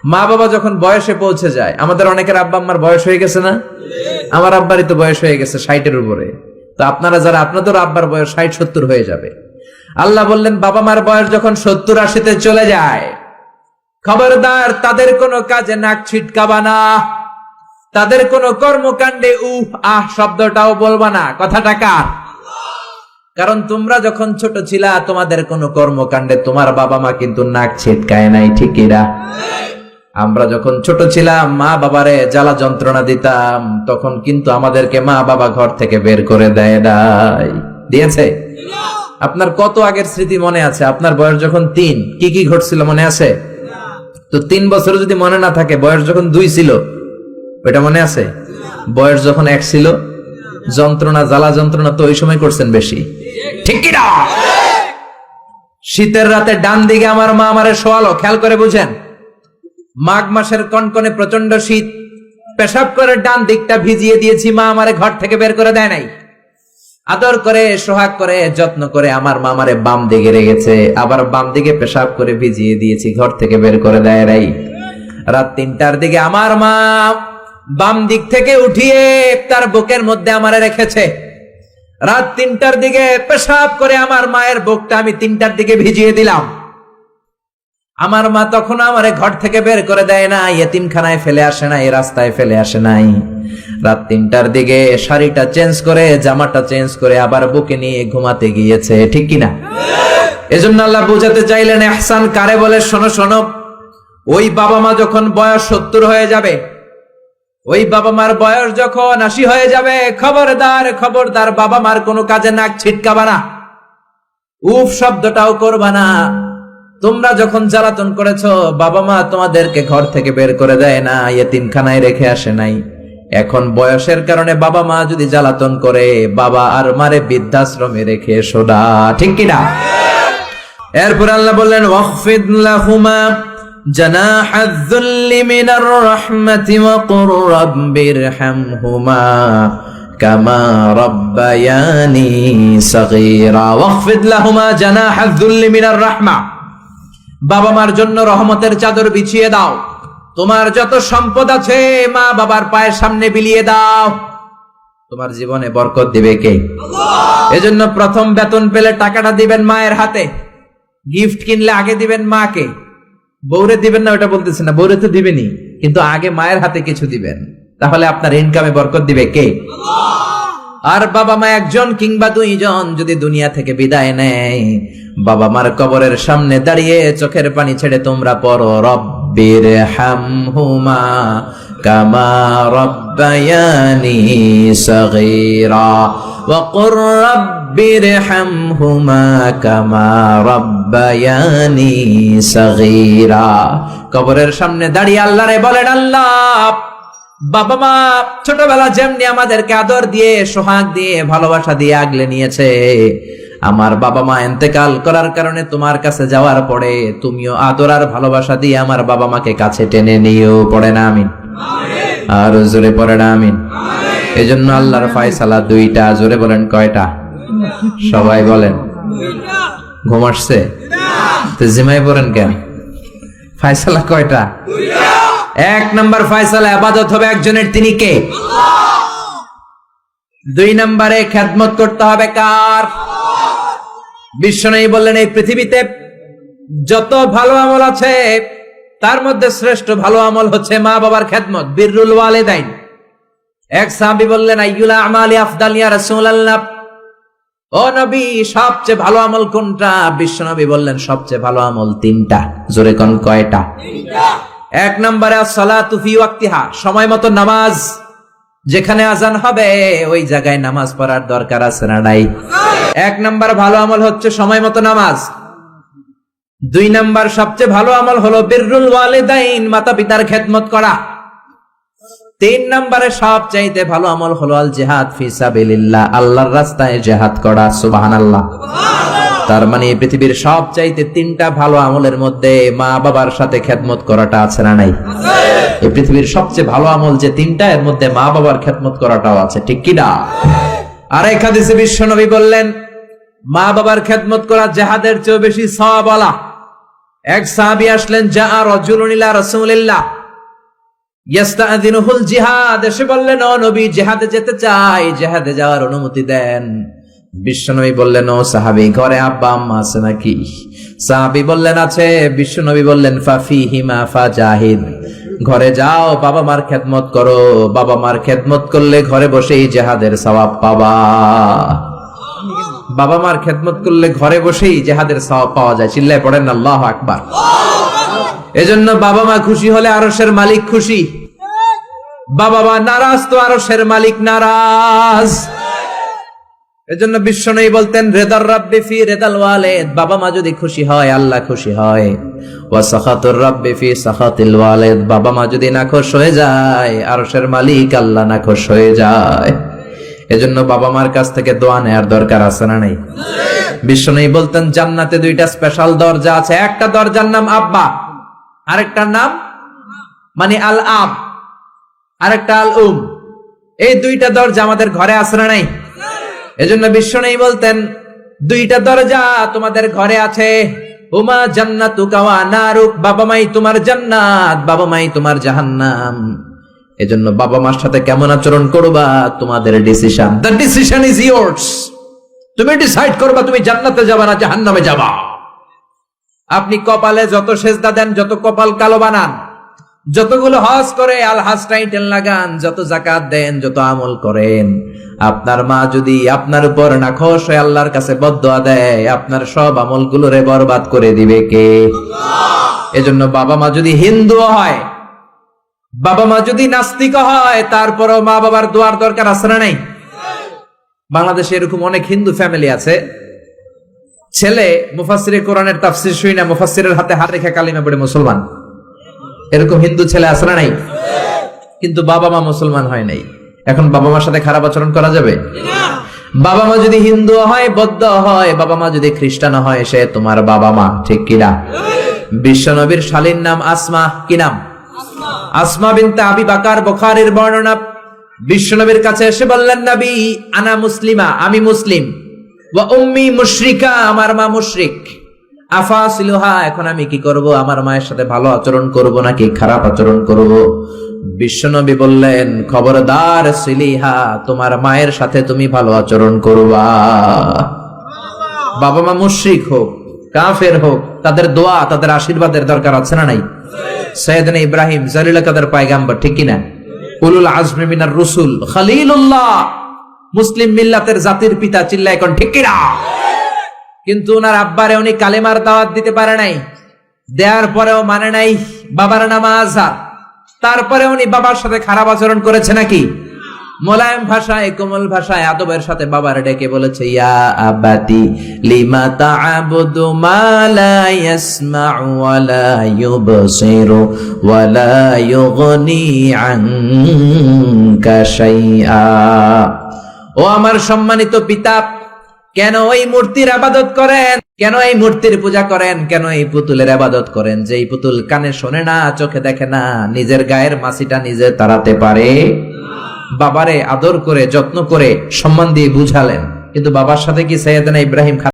মা বাবা যখন বয়সে পৌঁছে যায়, আমাদের অনেকের আব্বা আম্মার বয়স হয়ে গেছে না? আমার আব্বারই তো বয়স হয়ে গেছে 60-এর উপরে। তো আপনারা যারা, আপনাদের আব্বার বয়স 60-70 হয়ে যাবে। আল্লাহ বললেন বাবা মার বয়স যখন 70-80-তে চলে যায়, খবরদার তাদের কোনো কাজে নাক ছিটকাবা না, তাদের কোনো কর্মকাণ্ডে উহ আহ শব্দটাও বলবা না। কথাটা কার? কারণ তোমরা যখন ছোট ছিলা, তোমাদের কোনো কর্মকাণ্ডে তোমার বাবা মা কিন্তু নাক ছিটকায় নাই, ঠিক কিনা? আমরা যখন ছোট ছিলাম, মা বাবারে জ্বালা যন্ত্রণা দিতাম, তখন কিন্তু আমাদেরকে মা বাবা ঘর থেকে বের করে দেয় নাই, দিয়েছে? আপনার কত আগের স্মৃতি মনে আছে? আপনার বয়স যখন 3, কি কি ঘটছিল মনে আছে? তো 3 বছর যদি মনে না থাকে, বয়স যখন 2 ছিল ওইটা মনে আছে? বয়স যখন 1 ছিল, যন্ত্রণা জ্বালা যন্ত্রণা তো ওই সময় করছেন বেশি, ঠিক কিনা? শীতের রাতে ডান দিকে আমার মা আমারে শোয়ালো, খেয়াল করে বুঝেন। মাঘ মাসের কনকনে প্রচন্ড শীত, পেশাব করে ডান দিকটা ভিজিয়ে দিয়েছি, মা আমারে ঘর থেকে বের করে দেয় নাই। আদর করে, সোহাগ করে, যত্ন করে আমার মা আমারে বাম দিকে রেখেছে, আবার বাম দিকে পেশাব করে ভিজিয়ে দিয়েছি, ঘর থেকে বের করে দেয় নাই। রাত 3টার দিকে আমার মা বাম দিক থেকে উঠিয়ে তার বুকের মধ্যে আমারে রেখেছে। রাত 3টার দিকে পেশাব করে আমার মায়ের বুকটা আমি 3টার দিকে ভিজিয়ে দিলাম। আমার মা তখন আমারে ঘর থেকে বের করে দেয় না, এতিমখানায় ফেলে আসে নাই, রাস্তায় ফেলে আসে নাই। রাত 3টার দিকে শাড়িটা চেঞ্জ করে, জামাটা চেঞ্জ করে আবার বুকে নিয়ে ঘুমাতে গিয়েছে, ঠিক কিনা? এজন্য আল্লাহ বুঝাতে চাইলেন ইহসান কারে বলে। শোনো শোনো, ওই বাবা মা যখন বয়স 70 হয়ে যাবে, ওই বাবা মার বয়স যখন 80 হয়ে যাবে, খবরদার খবরদার বাবা মার কোনো কাজে নাক ছিটকাবা না, উফ শব্দটাও করবা না। তোমরা যখন জ্বালাতন করেছো, বাবা মা তোমাদেরকে ঘর থেকে বের করে দেয় না, এতিমখানায় রেখে আসে নাই। এখন বয়সের কারণে বাবা মা যদি জ্বালাতন করে, বাবা আর মারে বৃদ্ধাশ্রমে রেখে এসো না, ঠিক কিনা? এরপর আল্লাহ বললেন ওয়াখফিদ লাহুমা জানাহায যুল্লি মিনার রাহমাতি ওয়া কুর রাব্বিরহামহুমা কামা রাব্বায়ানি সাগীরা। ওয়াখফিদ লাহুমা জানাহায যুল্লি মিনার রাহমা, বাবা মার জন্য রহমতের চাদর বিছিয়ে দাও। তোমার যত সম্পদ আছে মা বাবার পায়ের সামনে বিলিয়ে দাও, তোমার জীবনে বরকত দিবে কে? আল্লাহ। এজন্য প্রথম বেতন পেলে টাকাটা দিবেন মায়ের হাতে, গিফট কিনলে আগে দিবেন মাকে, বউরে দিবেন না ওটা বলতেছে না, বউরে তো দিবেনই, কিন্তু আগে মায়ের হাতে কিছু দিবেন, তাহলে আপনার ইনকামে বরকত দিবে কে? আল্লাহ। আর বাবা মা একজন কিংবা 2 জন যদি দুনিয়া থেকে বিদায় নেয়, বাবা মার কবরের সামনে দাঁড়িয়ে চোখের পানি ছেড়ে তোমরা পড়ো রব্বিরহামহুমা কামা রাব্বায়ানি সাগীরা ওয়া কুর রাব্বিরহামহুমা কামা রাব্বায়ানি সাগীরা। কবরের সামনে দাঁড়িয়ে আল্লাহরে বলেন, আল্লাহ বাবা মা ছোটবেলা যেমনি আমাদেরকে আদর দিয়ে, সোহাগ দিয়ে, ভালোবাসা দিয়ে আগলে নিয়েছে, আমার বাবা মা ইন্তেকাল করার কারণে তোমার কাছে যাওয়ার পরে তুমিও আদর আর ভালোবাসা দিয়ে আমার বাবা মাকে কাছে টেনে নিও। পড়ে না আমিন? আর জোরে পড়ে না আমিন? এজন্য আল্লাহর ফয়সালা 2টা। জোরে বলেন কয়টা? সবাই বলেন। ঘুম আসছে তো জিমাই পড়েন কেন? ফয়সালা কয়টা? 1 নম্বর ফয়সালা ইবাদত হবে একজনের, তিনি কে? আল্লাহ। 2 নম্বরে খেদমত করতে হবে কার? বিশ্বনবী বললেন এই পৃথিবীতে যত ভালো আমল আছে তার মধ্যে শ্রেষ্ঠ ভালো আমল হচ্ছে মা বাবার খেদমত, বিররুল ওয়ালিদাইন। এক সাহাবী বললেন আইয়ুল আমালি আফদাল ইয়া রাসূলুল্লাহ, ও নবী সবচেয়ে ভালো আমল কোনটা? বিশ্বনবী বললেন সবচেয়ে ভালো আমল 3টা। জোরে কোন কয়টা? 3টা। 1 নম্বরে as-সালাতু ফি ওয়াক্তিহা, সময় মতো নামাজ, যেখানে আজান হবে ওই জায়গায় নামাজ পড়ার দরকার আছে না নাই? 1 নম্বর ভালো আমল হচ্ছে সময় মতো নামাজ। 2 নম্বর সবচেয়ে ভালো আমল হলো বিররুল ওয়ালিদাইন, মাতা পিতার খেদমত করা। 3 নম্বরে সবচাইতে ভালো আমল হলো আল জিহাদ ফি সাবিলিল্লাহ, আল্লাহর রাস্তায় জিহাদ করা। সুবহানাল্লাহ। তার মানে পৃথিবীর সবচাইতে 3টা ভালো আমলের মধ্যে মা বাবার সাথে খেদমত করাটা আছে না নাই? এই পৃথিবীর সবচেয়ে ভালো আমল যে 3টা, এর মধ্যে মা বাবার খেদমত করাটাও আছে, ঠিক কি না? আর এক হাদিসে বিশ্বনবী বললেন মা বাবার খেদমত করা জিহাদের চেয়ে বেশি সওয়াবওয়ালা। এক সাহাবী আসলেন, যা রাজুলুন ইলা রাসূলিল্লাহ ইস্তাযিনুহুল জিহাদ, এসে বললেন, ও নবী, জিহাদে যেতে চাই, জিহাদে যাওয়ার অনুমতি দেন। বিশ্বনবী বললেন, ও সাহাবী, ঘরে আব্বা আম্মা আছে নাকি? সাহাবী বললেন, আছে। বিশ্বনবী বললেন, ফাফিহিমা ফাজাহিদ, ঘরে যাও, বাবা মার খেদমত করো, বাবা মার খেদমত করলে ঘরে বসেই জিহাদের সওয়াব পাবা। বাবা মার খেদমত করলে ঘরে বসেই জিহাদের সওয়াব পাওয়া যায়। চিল্লায় পড়েন আল্লাহু আকবার। এজন্য বাবা মা খুশি হলে আরশের মালিক খুশি, বাবা মা নারাজ তো আরশের মালিক নারাজ। এজন্য বিশ্বনবী বলতেন, রেদার রাব্বি ফি রেদাল ওয়ালিদ, বাবা মা যদি খুশি হয় আল্লাহ খুশি হয়। ওয়া সাখাতুর রাব্বি ফি সাখাতিল ওয়ালিদ, বাবা মা যদি নাখোশ হয়ে যায় আরশের মালিক আল্লাহ নাখোশ হয়ে যায়। এজন্য বাবা মার কাছ থেকে দোয়া নেয়ার দরকার আছে না নাই? বিশ্বনবী বলতেন, জান্নাতে দুইটা স্পেশাল দরজা আছে, একটা দরজার নাম আব্বা, আরেকটার নাম মানে আল আব, আরেকটা আল উম। এই দুইটা দরজা আমাদের ঘরে আছে না নাই? এজন্য বিশ্বনবী বলতেন, দুইটা দরজা তোমাদের ঘরে আছে, হুমা জান্নাতুকা ওয়া নারুক, বাবা মাই তোমার জান্নাত, বাবা মাই তোমার জাহান্নাম। এজন্য বাবা মার সাথে কেমন আচরণ করবা তোমাদের decision, the decision is yours. তুমি ডিসাইড করবা তুমি জান্নাতে যাবা না জাহান্নামে যাবা। আপনি কপালে যত সেজদা দেন, যত কপাল কালো বানান, যতগুলো হজ করে আল হজ টাইটেল লাগান, যত যাকাত দেন, যত আমল করেন, আপনার মা যদি আপনার উপর নাখোশ হয়ে আল্লাহর কাছে বদদোয়া দেয়, আপনার সব আমলগুলোরে বরবাদ করে দিবে কে? এজন্য বাবা মা যদি হিন্দু হয়, বাবা মা যদি নাস্তিক হয়, তারপরও মা বাবার দোয়ার দরকার আছে না নাই? বাংলাদেশে এরকম অনেক হিন্দু ফ্যামিলি আছে, ছেলে মুফাসসিরে কোরআনের তাফসীর শুই না, মুফাসসিরের হাতে হাত রেখে কালিমা পড়ে মুসলমান। এরকম হিন্দু ছেলে আছে না নাই? কিন্তু বাবা মা মুসলমান হয় নাই। এখন বাবা মার সাথে খারাপ আচরণ করা যাবে? বাবা মা যদি হিন্দু হয়, বৌদ্ধ হয়, বাবা মা যদি খ্রিস্টান হয়, সে তোমার বাবা মা, ঠিক কিনা? বিশ্বনবীর শালীর নাম আসমা, কি নাম? আসমা বিনতে আবি বকর, বুখারীর বর্ণনা। বিশ্বনবীর কাছে এসে বললেন, নবী, আনা মুসলিমা, আমি মুসলিম, ওয়া উম্মি মুশরিকা, আমার মা মুশরিক, আফাসিলুহা, এখন আমি কি করব? আমার মায়ের সাথে ভালো আচরণ করব নাকি খারাপ আচরণ করব? বিশ্বনবী বললেন, খবরদার সিলিহা, তোমার মায়ের সাথে তুমি ভালো আচরণ করবা। বাবা মা মুশরিক হোক, কাফের হোক, তাদের দোয়া, তাদের আশীর্বাদের দরকার আছে না নাই? সাইয়েদনা ইব্রাহিম জালিল কাদের পয়গাম্বর, ঠিক কিনা? উলুল আজমি মিনার রুসুল, খলিলুল্লাহ, মুসলিম মিল্লাতের জাতির পিতা, চিল্লায় এখন ঠিক কিনা? কিন্তু ওনার আব্বারে উনি কালেমার দাওয়াত দিতে পারে নাই, দেওয়ার পরেও মানে নাই বাবার নাম আজহার। তারপরে উনি বাবার সাথে খারাপ আচরণ করেছে নাকি? মোলায়েম ভাষায়, কোমল ভাষায়, আদবের সাথে বাবার ডেকে বলেছে, ইয়া আবাতি লিমা তা'বুদু মা লা ইয়াসমা'ু ওয়া লা ইউবসিরু ওয়া লা ইউগনি আনকা শাইআ। ও আমার সম্মানিত পিতা, কেন এই মূর্তির ইবাদত করেন? কেন এই মূর্তির পূজা করেন? কেন এই পুতুলের ইবাদত করেন? যে এই পুতুল কানে শোনে না, চোখে দেখে না, নিজের গায়ের মাছিটা নিজে তাড়াতে পারে? বাবারে আদর করে, যত্ন করে, সম্মান দিয়ে বুঝালেন। কিন্তু বাবার সাথে কি সাইয়েদনা ইব্রাহিম